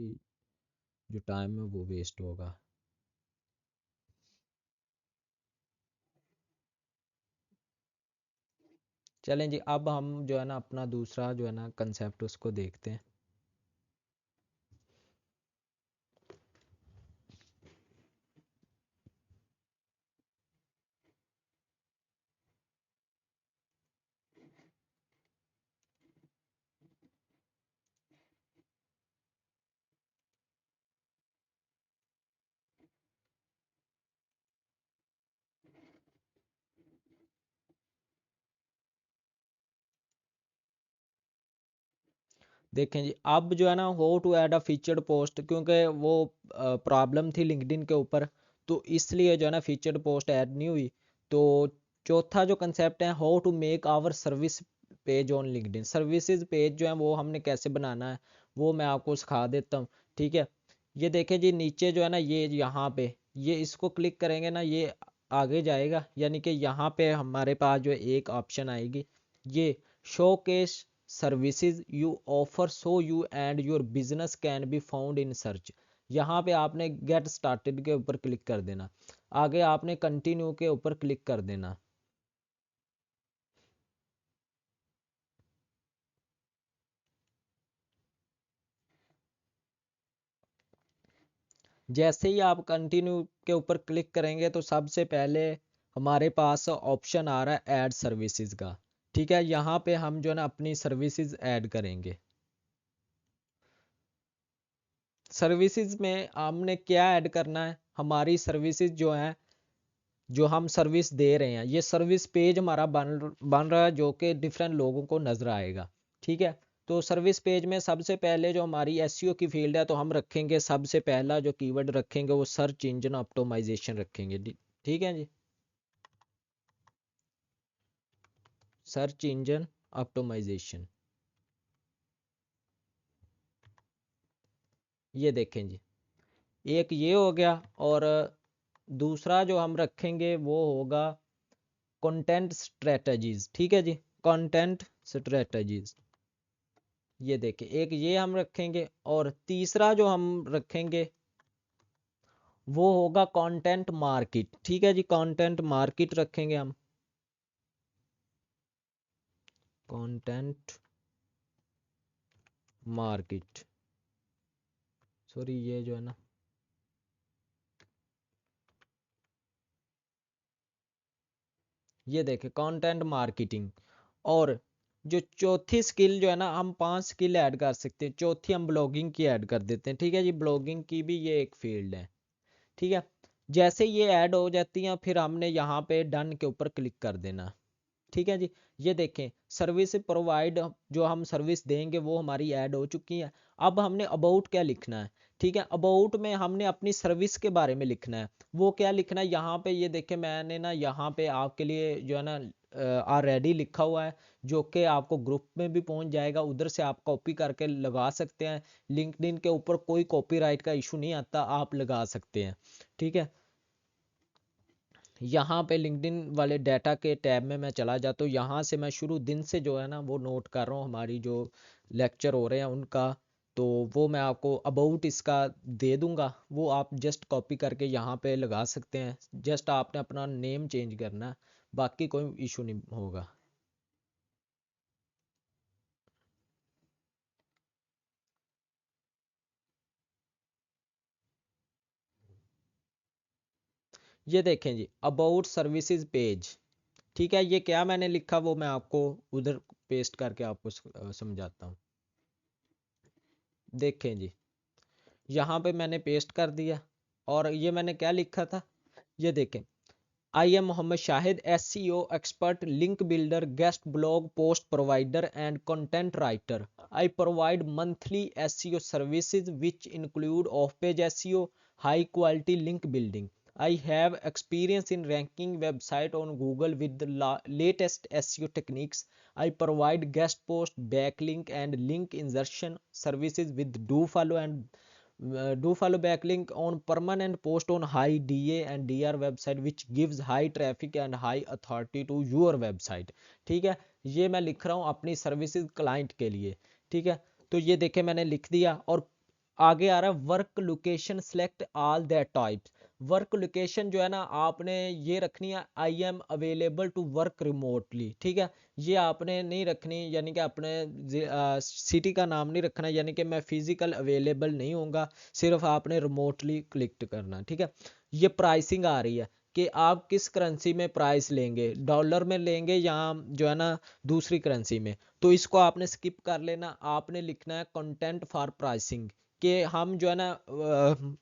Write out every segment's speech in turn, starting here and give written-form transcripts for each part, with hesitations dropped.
काफ़ी जो टाइम है वो वेस्ट होगा। चलें जी, अब हम जो है ना अपना दूसरा जो है ना कंसेप्ट उसको देखते हैं। देखें जी, अब जो है ना how to add a featured post, क्योंकि वो प्रॉब्लम थी लिंक्डइन के ऊपर, तो इसलिए जो है ना फीचर्ड पोस्ट ऐड नहीं हुई। तो चौथा जो कंसेप्ट है, how to make our service page on LinkedIn. Services page जो है वो हमने कैसे बनाना है वो मैं आपको सिखा देता हूँ। ठीक है, ये देखें जी, नीचे जो है ना ये यहाँ पे ये इसको क्लिक करेंगे ना, ये आगे जाएगा, यानी कि यहाँ पे हमारे पास जो एक ऑप्शन आएगी, ये showcase services you offer so you and your business can be found in search. यहाँ पे आपने गेट स्टार्टेड के ऊपर क्लिक कर देना, आगे आपने कंटिन्यू के ऊपर क्लिक कर देना। जैसे ही आप कंटिन्यू के ऊपर क्लिक करेंगे तो सबसे पहले हमारे पास ऑप्शन आ रहा है ऐड सर्विसेज का। ठीक है, यहाँ पे हम जो है ना अपनी सर्विसेज ऐड करेंगे। सर्विसेज में हमने क्या ऐड करना है, हमारी सर्विसेज जो है, जो हम सर्विस दे रहे हैं, ये सर्विस पेज हमारा बन रहा है जो कि डिफरेंट लोगों को नजर आएगा। ठीक है, तो सर्विस पेज में सबसे पहले जो हमारी एसईओ की फील्ड है, तो हम रखेंगे सबसे पहला जो कीवर्ड रखेंगे वो सर्च इंजन ऑप्टिमाइजेशन रखेंगे। ठीक है जी, सर्च इंजन ऑप्टिमाइजेशन। ये देखें जी, एक ये हो गया, और दूसरा जो हम रखेंगे वो होगा कंटेंट स्ट्रेटजीज। ठीक है जी, कंटेंट स्ट्रेटजीज। ये देखिए, एक ये हम रखेंगे, और तीसरा जो हम रखेंगे वो होगा कंटेंट मार्केट। ठीक है जी, कंटेंट मार्केट रखेंगे हम, कंटेंट मार्केट। सॉरी, ये जो है ना, ये देखिए कंटेंट मार्केटिंग। और जो चौथी स्किल जो है ना, हम 5 स्किल ऐड कर सकते हैं, चौथी हम ब्लॉगिंग की ऐड कर देते हैं। ठीक है जी, ब्लॉगिंग की भी ये एक फील्ड है। ठीक है, जैसे ये ऐड हो जाती हैं फिर हमने यहाँ पे डन के ऊपर क्लिक कर देना। ठीक है जी, ये देखें सर्विस प्रोवाइड, जो हम सर्विस देंगे वो हमारी ऐड हो चुकी है। अब हमने अबाउट क्या लिखना है। ठीक है, अबाउट में हमने अपनी सर्विस के बारे में लिखना है। वो क्या लिखना है, यहाँ पे ये देखें मैंने ना यहाँ पे आपके लिए जो है ना ऑलरेडी लिखा हुआ है, जो कि आपको ग्रुप में भी पहुंच जाएगा, उधर से आप कॉपी करके लगा सकते हैं। लिंक्डइन के ऊपर कोई कॉपीराइट का इशू नहीं आता, आप लगा सकते हैं। ठीक है, यहाँ पे लिंक्डइन वाले डाटा के टैब में मैं चला जाता हूँ, यहाँ से मैं शुरू दिन से जो है ना वो नोट कर रहा हूँ हमारी जो लेक्चर हो रहे हैं उनका। तो वो मैं आपको अबाउट इसका दे दूंगा, वो आप जस्ट कॉपी करके यहाँ पे लगा सकते हैं। जस्ट आपने अपना नेम चेंज करना है, बाकी कोई इशू नहीं होगा। ये देखें जी, अबाउट सर्विसेज पेज। ठीक है, ये क्या मैंने लिखा वो मैं आपको उधर पेस्ट करके आपको समझाता हूँ। देखें जी, यहाँ पे मैंने पेस्ट कर दिया, और ये मैंने क्या लिखा था, ये देखें, I am Mohammad Shahid, SEO expert, link builder, guest blog post provider and content writer. I provide monthly SEO services which include off page SEO, high quality link building. I have experience in ranking website on Google with the latest SEO techniques. I provide guest post, backlink and link insertion services with do follow backlink on permanent post on high DA and DR website which gives high traffic and high authority to your website। ठीक है, ये मैं लिख रहा हूँ अपनी services client के लिए। ठीक है, तो ये देखे मैंने लिख दिया, और आगे आ रहा है work location select all that types. Work location जो है ना आपने ये रखनी है, I am available to work remotely, ठीक है। ये आपने नहीं रखनी, यानी कि अपने सिटी का नाम नहीं रखना, यानी कि मैं फिजिकल अवेलेबल नहीं होऊंगा, सिर्फ आपने रिमोटली क्लिक करना, ठीक है। ये प्राइसिंग आ रही है कि आप किस करेंसी में प्राइस लेंगे, डॉलर में लेंगे या जो है ना दूसरी करेंसी में। तो इसको आपने स्किप कर लेना, आपने लिखना है कंटेंट फॉर प्राइसिंग, कि हम जो है ना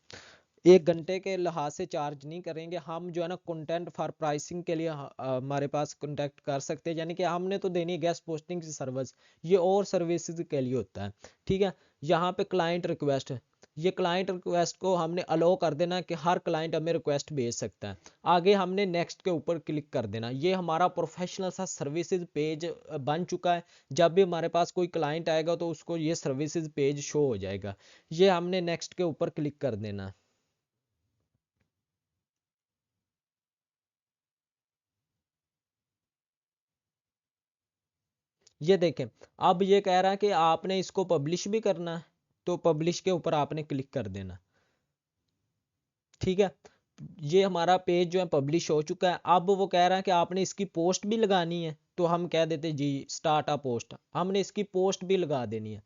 1 घंटे के लिहाज से चार्ज नहीं करेंगे, हम जो है ना कंटेंट फॉर प्राइसिंग के लिए हमारे पास कांटेक्ट कर सकते हैं, यानी कि हमने तो देनी है गेस्ट पोस्टिंग सर्विस, ये और सर्विसेज के लिए होता है, ठीक है। यहाँ पे क्लाइंट रिक्वेस्ट, ये क्लाइंट रिक्वेस्ट को हमने अलो कर देना कि हर क्लाइंट हमें रिक्वेस्ट भेज सकता है। आगे हमने नेक्स्ट के ऊपर क्लिक कर देना। ये हमारा प्रोफेशनल सा सर्विसेज पेज बन चुका है। जब भी हमारे पास कोई क्लाइंट आएगा तो उसको ये सर्विसेज पेज शो हो जाएगा। ये हमने नेक्स्ट के ऊपर क्लिक कर देना। ये देखें, अब ये कह रहा है कि आपने इसको पब्लिश भी करना है, तो पब्लिश के ऊपर आपने क्लिक कर देना, ठीक है। ये हमारा पेज जो है पब्लिश हो चुका है। अब वो कह रहा है कि आपने इसकी पोस्ट भी लगानी है, तो हम कह देते जी स्टार्ट अ पोस्ट, हमने इसकी पोस्ट भी लगा देनी है।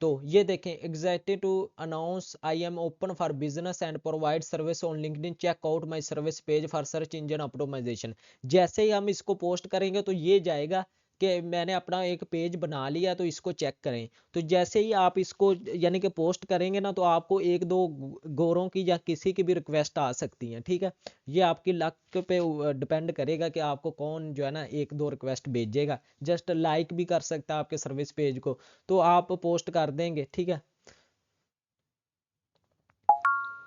तो ये देखें, excited to announce I am open for business and provide service on LinkedIn, check out my service page for search engine optimisation. जैसे ही हम इसको पोस्ट करेंगे तो ये जाएगा कि मैंने अपना एक पेज बना लिया, तो इसको चेक करें। तो जैसे ही आप इसको यानी कि पोस्ट करेंगे ना, तो आपको एक दो गोरों की या किसी की भी रिक्वेस्ट आ सकती है, ठीक है। ये आपकी लक पे डिपेंड करेगा कि आपको कौन जो है ना एक दो रिक्वेस्ट भेजेगा। जस्ट लाइक भी कर सकता है आपके सर्विस पेज को, तो आप पोस्ट कर देंगे, ठीक है।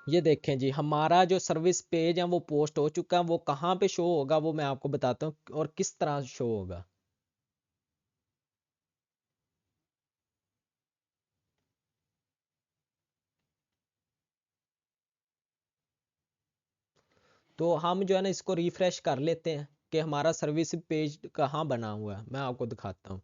ये देखें जी, हमारा जो सर्विस पेज है वो पोस्ट हो चुका है। वो कहाँ पे शो होगा वो मैं आपको बताता हूँ और किस तरह शो होगा। तो हम जो है ना इसको रिफ्रेश कर लेते हैं कि हमारा सर्विस पेज कहाँ बना हुआ है, मैं आपको दिखाता हूँ।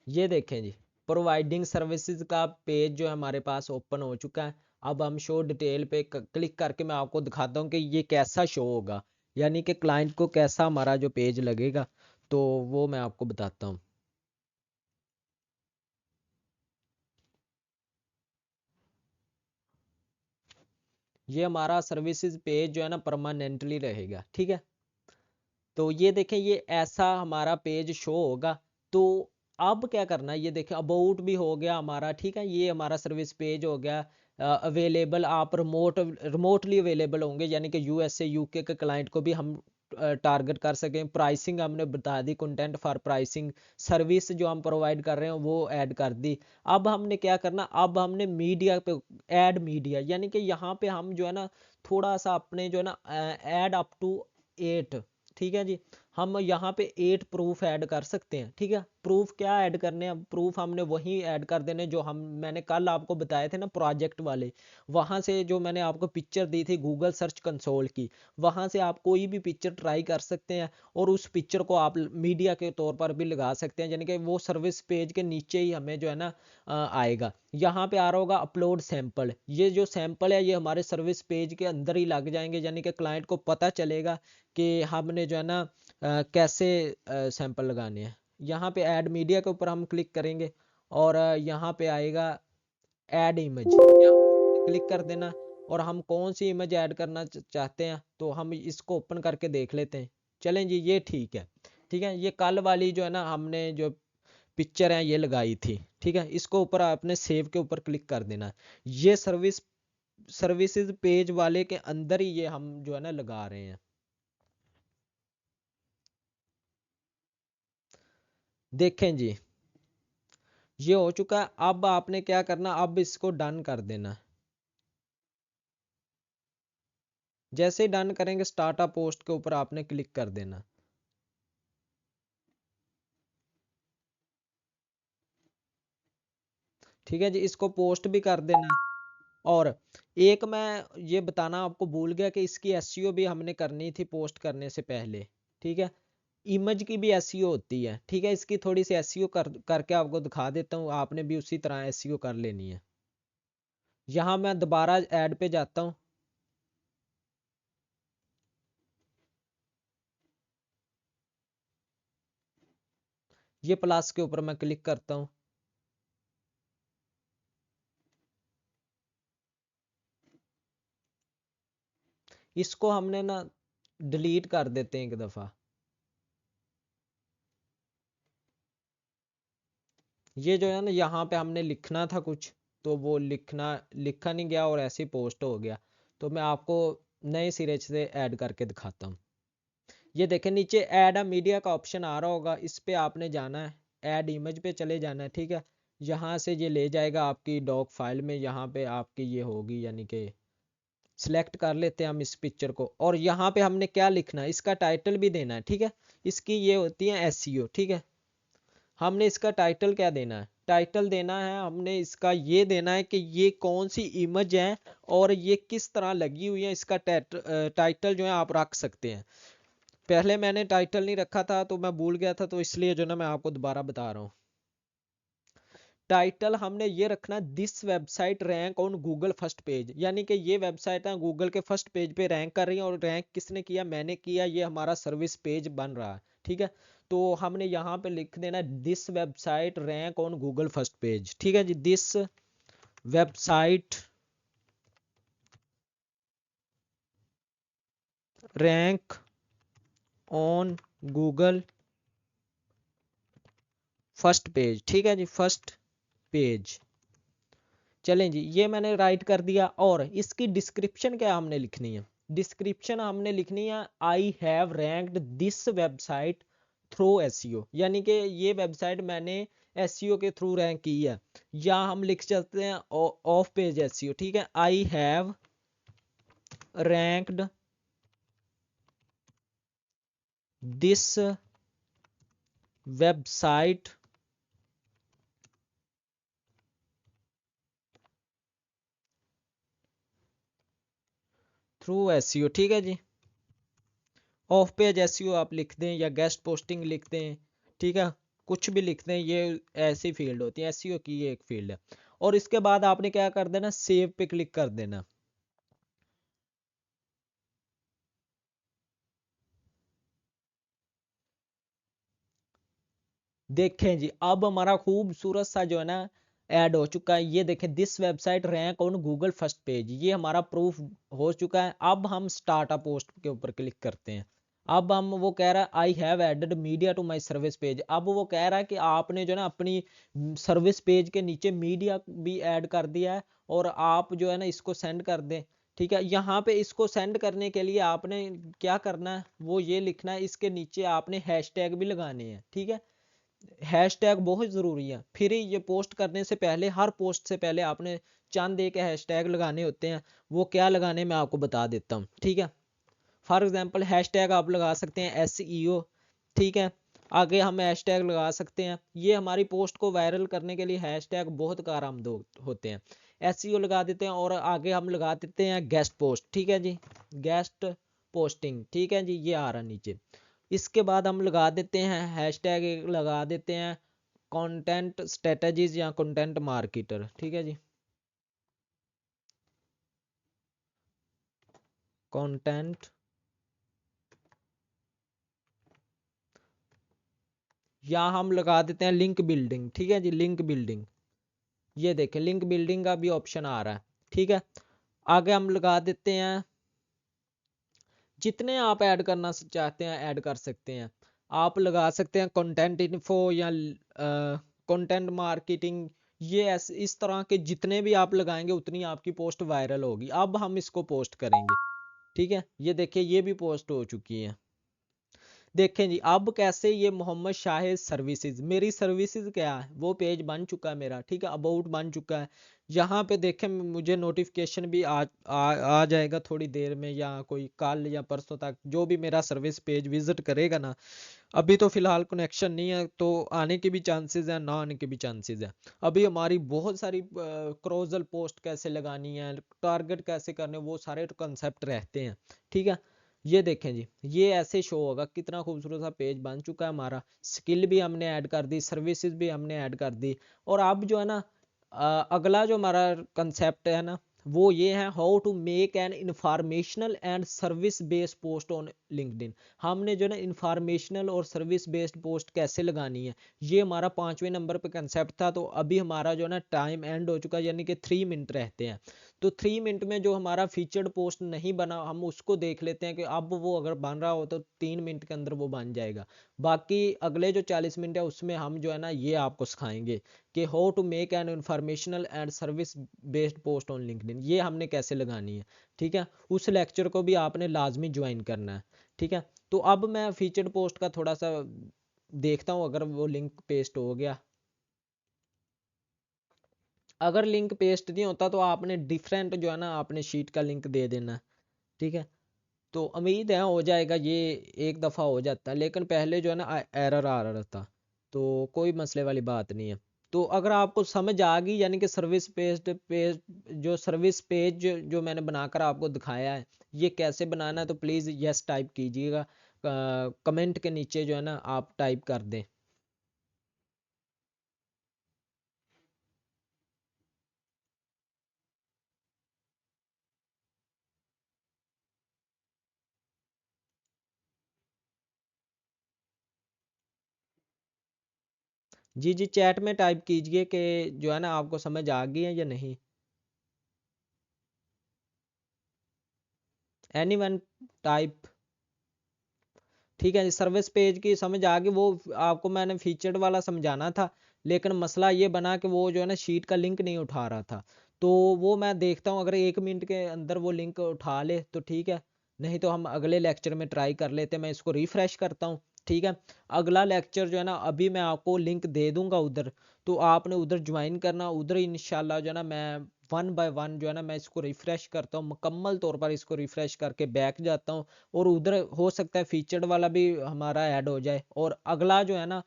ये देखें जी, प्रोवाइडिंग सर्विसेज का पेज जो है हमारे पास ओपन हो चुका है। अब हम शो डिटेल पे क्लिक करके मैं आपको दिखाता हूँ कि ये कैसा शो होगा, यानी कि क्लाइंट को कैसा हमारा जो पेज लगेगा, तो वो मैं आपको बताता हूँ। ये हमारा सर्विसेज पेज जो है ना परमानेंटली रहेगा, ठीक है। तो ये देखें, ये ऐसा हमारा पेज शो होगा। तो अब क्या करना है, ये देखें अबाउट भी हो गया हमारा, ठीक है। ये हमारा सर्विस पेज हो गया। अवेलेबल, आप रिमोटली अवेलेबल होंगे, यानी कि यूएसए यूके के क्लाइंट को भी हम टारगेट कर सकें। प्राइसिंग हमने बता दी, कंटेंट फॉर प्राइसिंग, सर्विस जो हम प्रोवाइड कर रहे हैं वो ऐड कर दी। अब हमने क्या करना, अब हमने मीडिया पे ऐड मीडिया, यानी कि यहाँ पे हम जो है ना थोड़ा सा अपने जो है ना ऐड अप टू 8, ठीक है जी। हम यहाँ पे 8 प्रूफ ऐड कर सकते हैं, ठीक है। प्रूफ क्या ऐड करने हैं, प्रूफ हमने वही ऐड कर देने जो हम मैंने कल आपको बताए थे ना प्रोजेक्ट वाले। वहाँ से जो मैंने आपको पिक्चर दी थी गूगल सर्च कंसोल की, वहाँ से आप कोई भी पिक्चर ट्राई कर सकते हैं और उस पिक्चर को आप मीडिया के तौर पर भी लगा सकते हैं, यानी कि वो सर्विस पेज के नीचे ही हमें जो है ना आएगा। यहाँ पे आ रहा होगा अपलोड सैंपल, ये जो सैंपल है ये हमारे सर्विस पेज के अंदर ही लग जाएंगे, यानी कि क्लाइंट को पता चलेगा कि हमने जो है ना कैसे सैंपल लगाने हैं। यहाँ पे ऐड मीडिया के ऊपर हम क्लिक करेंगे और यहाँ पे आएगा ऐड इमेज, क्लिक कर देना। और हम कौन सी इमेज ऐड करना चाहते हैं तो हम इसको ओपन करके देख लेते हैं। चलें जी, ये ठीक है, ठीक है। ये कल वाली जो है ना हमने जो पिक्चर है ये लगाई थी, ठीक है। इसको ऊपर आपने सेव के ऊपर क्लिक कर देना। ये सर्विसेज पेज वाले के अंदर ही ये हम जो है ना लगा रहे हैं। देखें जी, ये हो चुका है। अब आपने क्या करना, अब इसको डन कर देना। जैसे ही डन करेंगे स्टार्ट अ पोस्ट के ऊपर आपने क्लिक कर देना। ठीक है जी, इसको पोस्ट भी कर देना। और एक मैं ये बताना आपको भूल गया कि इसकी एसईओ भी हमने करनी थी पोस्ट करने से पहले, ठीक है। इमेज की भी एसईओ होती है, ठीक है। इसकी थोड़ी सी एसईओ करके आपको दिखा देता हूँ, आपने भी उसी तरह एसईओ कर लेनी है। यहाँ मैं दोबारा ऐड पे जाता हूँ, ये प्लस के ऊपर मैं क्लिक करता हूँ। इसको हमने ना डिलीट कर देते हैं एक दफा। ये जो है ना यहाँ पे हमने लिखना था कुछ, तो वो लिखा नहीं गया और ऐसे ही पोस्ट हो गया। तो मैं आपको नए सिरे से ऐड करके दिखाता हूँ। ये देखें नीचे ऐड अ मीडिया का ऑप्शन आ रहा होगा, इस पे आपने जाना है, ऐड इमेज पे चले जाना है, ठीक है। यहाँ से ये ले जाएगा आपकी डॉक फाइल में, यहाँ पे आपकी ये होगी, यानी कि सिलेक्ट कर लेते हैं हम इस पिक्चर को। और यहाँ पे हमने क्या लिखना है, इसका टाइटल भी देना है, ठीक है। इसकी ये होती है एसईओ, ठीक है। हमने इसका टाइटल क्या देना है, टाइटल देना है हमने इसका ये देना है कि ये कौन सी इमेज है और ये किस तरह लगी हुई है। इसका टाइटल जो है आप रख सकते हैं। पहले मैंने टाइटल नहीं रखा था तो मैं भूल गया था, तो इसलिए जो ना मैं आपको दोबारा बता रहा हूँ। टाइटल हमने ये रखना, this website rank on Google first page, यानी कि ये वेबसाइट है गूगल के फर्स्ट पेज पे रैंक कर रही है। और रैंक किसने किया, मैंने किया, ये हमारा सर्विस पेज बन रहा है, ठीक है। तो हमने यहाँ पे लिख देना this website rank on Google first page, ठीक है जी। This website rank on Google first page, ठीक है जी, फर्स्ट पेज। चलें जी, ये मैंने राइट कर दिया। और इसकी डिस्क्रिप्शन क्या हमने लिखनी है, डिस्क्रिप्शन हमने लिखनी है I have ranked this website through SEO, यानी कि ये वेबसाइट मैंने एसईओ के थ्रू रैंक की है। या हम लिख सकते हैं ऑफ पेज एसईओ, ठीक है। I have ranked this website through SEO, ठीक है जी। ऑफ पेज एसईओ आप लिख दें या गेस्ट पोस्टिंग लिख दें, ठीक है। कुछ भी लिख दें, ये ऐसी फील्ड होती है, एसईओ की ये एक फील्ड है। और इसके बाद आपने क्या कर देना, सेव पे क्लिक कर देना। देखें जी, अब हमारा खूबसूरत सा जो है ना ऐड हो चुका है। ये देखें, this website rank on Google first page, ये हमारा प्रूफ हो चुका है। अब हम स्टार्ट अ पोस्ट के ऊपर क्लिक करते हैं। अब हम, वो कह रहा है I have added media to my service page. अब वो कह रहा है कि आपने जो है ना अपनी सर्विस पेज के नीचे मीडिया भी ऐड कर दिया है, और आप जो है ना इसको सेंड कर दें, ठीक है। यहाँ पे इसको सेंड करने के लिए आपने क्या करना है, वो ये लिखना है, इसके नीचे आपने हैशटैग भी लगाने हैं, ठीक है। हैशटैग बहुत ज़रूरी है। फिर ये पोस्ट करने से पहले, हर पोस्ट से पहले आपने चंद एक हैशटैग लगाने होते हैं। वो क्या लगाने मैं आपको बता देता हूँ, ठीक है। फॉर एग्जांपल हैशटैग आप लगा सकते हैं एसईओ, ठीक है। आगे हम हैशटैग लगा सकते हैं। ये हमारी पोस्ट को वायरल करने के लिए हैशटैग बहुत कारआमद होते हैं। एसईओ लगा देते हैं और आगे हम लगा देते हैं गेस्ट पोस्ट, ठीक है जी, गेस्ट पोस्टिंग, ठीक है जी, ये आ रहा नीचे। इसके बाद हम लगा देते हैं हैशटैग, लगा देते हैं कंटेंट स्ट्रेटजीज या कंटेंट मार्केटर, ठीक है जी, कंटेंट, या हम लगा देते हैं लिंक बिल्डिंग, ठीक है जी, लिंक बिल्डिंग। ये देखें, लिंक बिल्डिंग का भी ऑप्शन आ रहा है, ठीक है। आगे हम लगा देते हैं, जितने आप ऐड करना चाहते हैं ऐड कर सकते हैं। आप लगा सकते हैं कंटेंट इन्फो या कंटेंट मार्केटिंग। ये इस तरह के जितने भी आप लगाएंगे उतनी आपकी पोस्ट वायरल होगी। अब हम इसको पोस्ट करेंगे, ठीक है। ये देखिए, ये भी पोस्ट हो चुकी है। देखें जी, अब कैसे ये मोहम्मद शाहिद सर्विसेज, मेरी सर्विसेज क्या है, वो पेज बन चुका है मेरा, ठीक है, अबाउट बन चुका है। यहाँ पे देखें मुझे नोटिफिकेशन भी आ जाएगा थोड़ी देर में, या कोई कल या परसों तक, जो भी मेरा सर्विस पेज विजिट करेगा ना। अभी तो फिलहाल कनेक्शन नहीं है, तो आने के भी चांसेस हैं, ना आने के भी चांसेस हैं। अभी हमारी बहुत सारी क्रोजल पोस्ट कैसे लगानी है, टारगेट कैसे करने, वो सारे कंसेप्ट रहते हैं, ठीक है। ये देखें जी, ये ऐसे शो होगा, कितना खूबसूरत सा पेज बन चुका है हमारा। स्किल भी हमने ऐड कर दी, सर्विसेज भी हमने ऐड कर दी। और अब जो है ना, अगला जो हमारा कंसेप्ट है ना, वो ये है, how to make an informational and service based post on LinkedIn. हमने जो है ना इंफॉर्मेशनल और सर्विस बेस्ड पोस्ट कैसे लगानी है, ये हमारा 5वें नंबर पे कंसेप्ट था। तो अभी हमारा जो है ना टाइम एंड हो चुका है, यानी कि 3 मिनट रहते हैं। तो 3 मिनट में जो हमारा फीचर्ड पोस्ट नहीं बना, हम उसको देख लेते हैं कि अब वो अगर बन रहा हो तो 3 मिनट के अंदर वो बन जाएगा। बाकी अगले जो 40 मिनट है उसमें हम जो है ना ये आपको सिखाएंगे कि how to make an informational and service based post on LinkedIn, ये हमने कैसे लगानी है, ठीक है। उस लेक्चर को भी आपने लाजमी ज्वाइन करना है, ठीक है। तो अब मैं फीचर्ड पोस्ट का थोड़ा सा देखता हूँ, अगर वो लिंक पेस्ट हो गया। अगर लिंक पेस्ट नहीं होता तो आपने डिफरेंट जो है ना आपने शीट का लिंक दे देना है, ठीक है। तो उम्मीद है हो जाएगा ये, एक दफ़ा हो जाता है, लेकिन पहले जो है ना एरर आ रहा था। तो कोई मसले वाली बात नहीं है। तो अगर आपको समझ आ गई, यानी कि सर्विस पेज पेज जो सर्विस पेज जो मैंने बनाकर आपको दिखाया है, ये कैसे बनाना है, तो प्लीज़ यस टाइप कीजिएगा। कमेंट के नीचे जो है ना आप टाइप कर दें। जी जी, चैट में टाइप कीजिए कि जो है ना आपको समझ आ गई है या नहीं। Anyone type. ठीक है जी, सर्विस पेज की समझ आ गई। वो आपको मैंने फीचर्ड वाला समझाना था, लेकिन मसला ये बना कि वो जो है ना शीट का लिंक नहीं उठा रहा था। तो वो मैं देखता हूँ, अगर 1 मिनट के अंदर वो लिंक उठा ले तो ठीक है, नहीं तो हम अगले लेक्चर में ट्राई कर लेते हैं। मैं इसको रिफ्रेश करता हूँ, ठीक है। अगला लेक्चर जो है ना, अभी मैं आपको लिंक दे दूंगा उधर, तो आपने उधर ज्वाइन करना। उधर इंशाल्लाह जो है ना मैं वन बाय वन जो है ना मैं इसको रिफ्रेश करता हूँ, मुकम्मल तौर पर इसको रिफ्रेश करके बैक जाता हूँ। और उधर हो सकता है फीचर्ड वाला भी हमारा ऐड हो जाए। और अगला जो है ना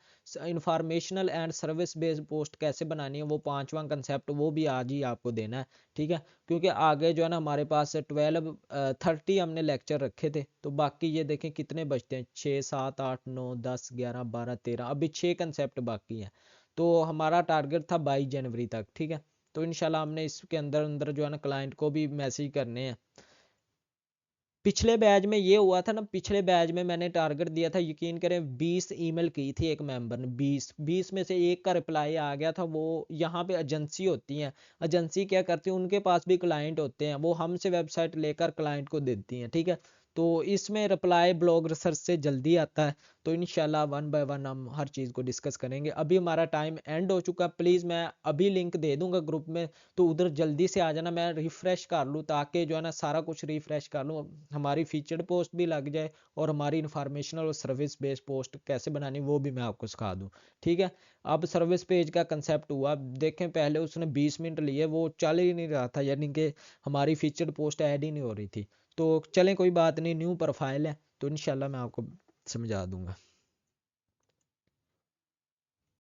informational and service based post कैसे बनानी है, वो 5वां कंसेप्ट, वो भी आज ही आपको देना है, ठीक है। क्योंकि आगे जो है ना हमारे पास 12:30 हमने लेक्चर रखे थे, तो बाकी ये देखें कितने बचते हैं, 6 7 8 9 10 11 12 13, अभी 6 कंसेप्ट बाकी हैं। तो हमारा टारगेट था 22 जनवरी तक, ठीक है। तो इंशाल्लाह हमने इसके अंदर अंदर जो है ना क्लाइंट को भी मैसेज करने हैं। पिछले बैच में ये हुआ था ना, पिछले बैच में मैंने टारगेट दिया था, यकीन करें 20 ईमेल की थी एक मेंबर ने, 20 में से एक का रिप्लाई आ गया था। वो यहाँ पे एजेंसी होती हैं, एजेंसी क्या करती है, उनके पास भी क्लाइंट होते हैं, वो हमसे वेबसाइट लेकर क्लाइंट को देती हैं, ठीक है। तो इसमें रिप्लाई ब्लॉग रिसर्च से जल्दी आता है। तो इंशाल्लाह वन बाय वन हम हर चीज़ को डिस्कस करेंगे। अभी हमारा टाइम एंड हो चुका। प्लीज़ मैं अभी लिंक दे दूंगा ग्रुप में, तो उधर जल्दी से आ जाना, मैं रिफ्रेश कर लूँ, ताकि जो है ना सारा कुछ रिफ्रेश कर लूँ, हमारी फीचर्ड पोस्ट भी लग जाए, और हमारी इंफॉर्मेशनल और सर्विस बेस्ड पोस्ट कैसे बनानी वो भी मैं आपको सिखा दूँ, ठीक है। अब सर्विस पेज का कंसेप्ट हुआ, देखें पहले उसने 20 मिनट लिए, वो चल ही नहीं रहा था, यानी कि हमारी फीचर्ड पोस्ट ऐड ही नहीं हो रही थी। तो चलें कोई बात नहीं, न्यू प्रोफाइल है, तो इंशाल्लाह मैं आपको समझा दूंगा।